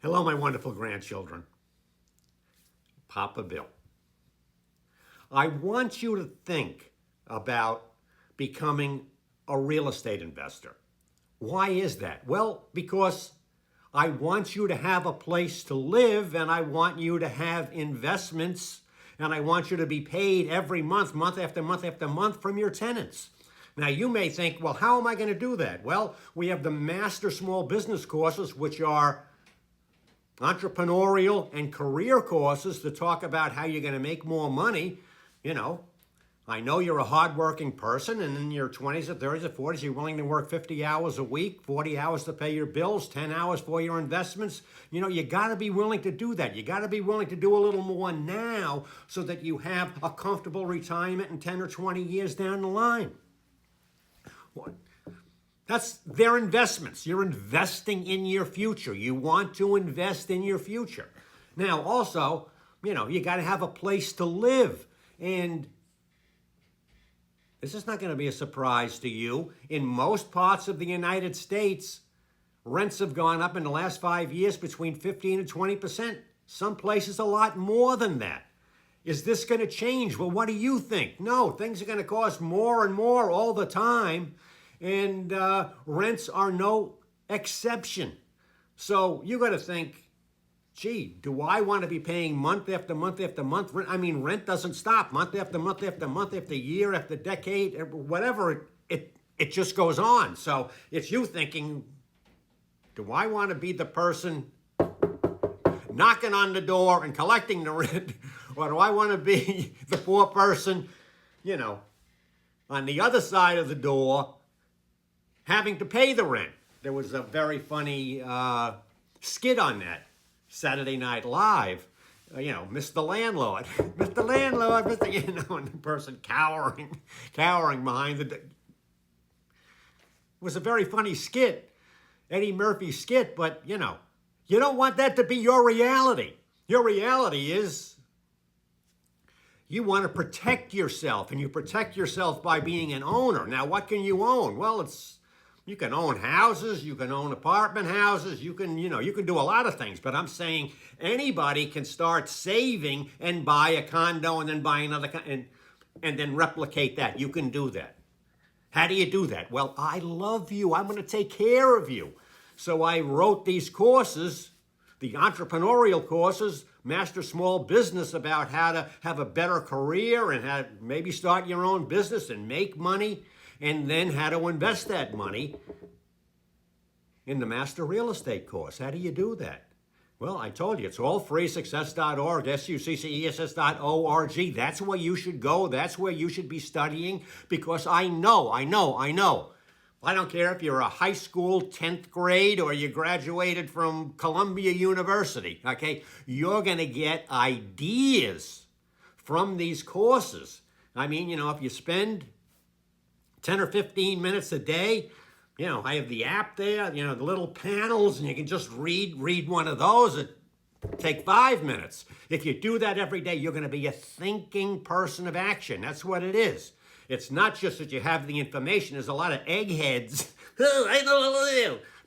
Hello, my wonderful grandchildren. Papa Bill. I want you to think about becoming a real estate investor. Why is that? Well, because I want you to have a place to live and I want you to have investments and I want you to be paid every month, month after month after month from your tenants. Now, you may think, well, how am I going to do that? Well, we have the Master Small Business courses, which are entrepreneurial and career courses to talk about how you're going to make more money. You know, I know you're a hardworking person, and in your 20s or 30s or 40s, you're willing to work 50 hours a week, 40 hours to pay your bills, 10 hours for your investments. You got to be willing to do that. You got to be willing to do a little more now so that you have a comfortable retirement in 10 or 20 years down the line. That's their investments. You're investing in your future. You want to invest in your future. Now, also, you got to have a place to live. And this is not going to be a surprise to you. In most parts of the United States, rents have gone up in the last 5 years between 15 and 20%. Some places a lot more than that. Is this going to change? Well, what do you think? No, things are going to cost more and more all the time. And rents are no exception. So you got to think, gee, do I want to be paying month after month after month? Rent doesn't stop month after month after month after year after decade, whatever. It just goes on. So it's you thinking, do I want to be the person knocking on the door and collecting the rent? Or do I want to be the poor person, on the other side of the door having to pay the rent? There was a very funny skit on that, Saturday Night Live. Mr. Landlord, Mr. Landlord, and the person cowering behind the... It was a very funny skit, Eddie Murphy skit, but, you don't want that to be your reality. Your reality is you want to protect yourself, and you protect yourself by being an owner. Now, what can you own? Well, you can own houses, you can own apartment houses, you can do a lot of things. But I'm saying anybody can start saving and buy a condo and then buy another and then replicate that. You can do that. How do you do that? Well, I love you. I'm going to take care of you. So I wrote these courses, the entrepreneurial courses, Master Small Business, about how to have a better career and how to maybe start your own business and make money, and then how to invest that money in the Master Real Estate course. How do you do that? Well, I told you, it's all free, success.org, success.org. That's where you should go. That's where you should be studying, because I know. I don't care if you're a high school 10th grade or you graduated from Columbia University, okay? You're going to get ideas from these courses. If you spend 10 or 15 minutes a day, I have the app there, the little panels, and you can just read one of those. It take 5 minutes. If you do that every day, you're going to be a thinking person of action. That's what it is. It's not just that you have the information. There's a lot of eggheads.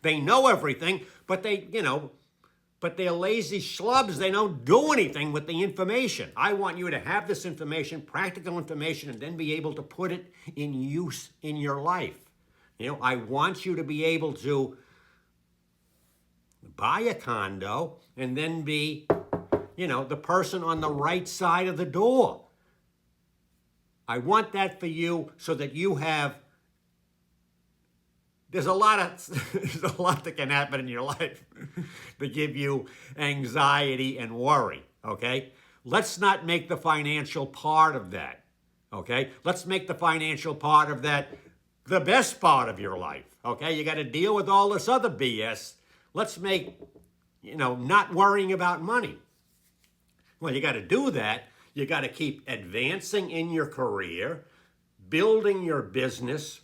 They know everything, but they're lazy schlubs. They don't do anything with the information. I want you to have this information, practical information, and then be able to put it in use in your life. I want you to be able to buy a condo and then be, the person on the right side of the door. I want that for you so that you have... There's a lot that can happen in your life to give you anxiety and worry, okay? Let's not make the financial part of that, okay? Let's make the financial part of that the best part of your life, okay? You got to deal with all this other BS. Let's make, not worrying about money. Well, you got to do that. You got to keep advancing in your career, building your business.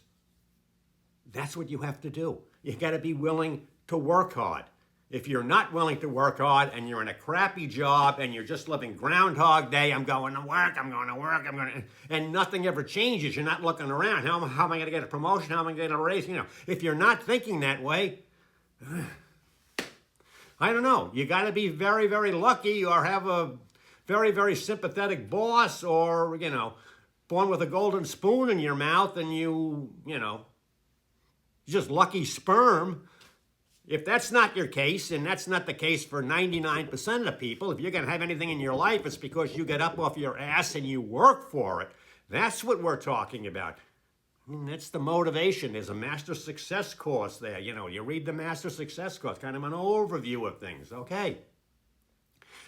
That's what you have to do. You got to be willing to work hard. If you're not willing to work hard and you're in a crappy job and you're just living Groundhog Day, I'm going to work, and nothing ever changes, you're not looking around. How am I going to get a promotion? How am I going to get a raise? If you're not thinking that way, I don't know. You got to be very, very lucky or have a very, very sympathetic boss or, born with a golden spoon in your mouth and just lucky sperm. If that's not your case, and that's not the case for 99% of the people, if you're going to have anything in your life, it's because you get up off your ass and you work for it. That's what we're talking about. And that's the motivation. There's a Master Success course there. You read the Master Success course, kind of an overview of things, okay?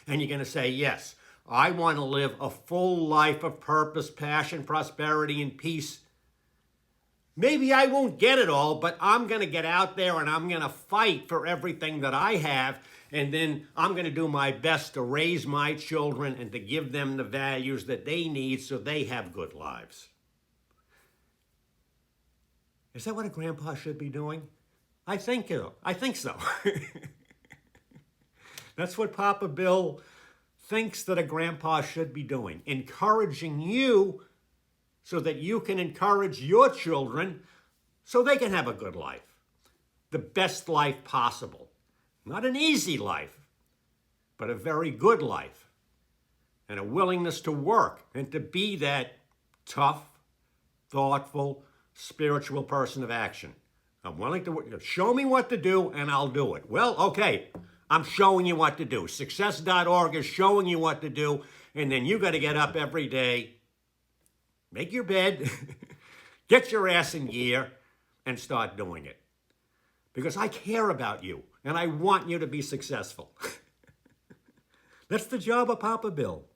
And you're going to say, yes, I want to live a full life of purpose, passion, prosperity, and peace. Maybe I won't get it all, but I'm going to get out there and I'm going to fight for everything that I have. And then I'm going to do my best to raise my children and to give them the values that they need so they have good lives. Is that what a grandpa should be doing? I think so. That's what Papa Bill thinks that a grandpa should be doing. Encouraging you so that you can encourage your children so they can have a good life. The best life possible. Not an easy life, but a very good life. And a willingness to work and to be that tough, thoughtful, spiritual person of action. I'm willing to show me what to do and I'll do it. Well, okay, I'm showing you what to do. Success.org is showing you what to do, and then you got to get up every day, make your bed, get your ass in gear, and start doing it. Because I care about you, and I want you to be successful. That's the job of Papa Bill.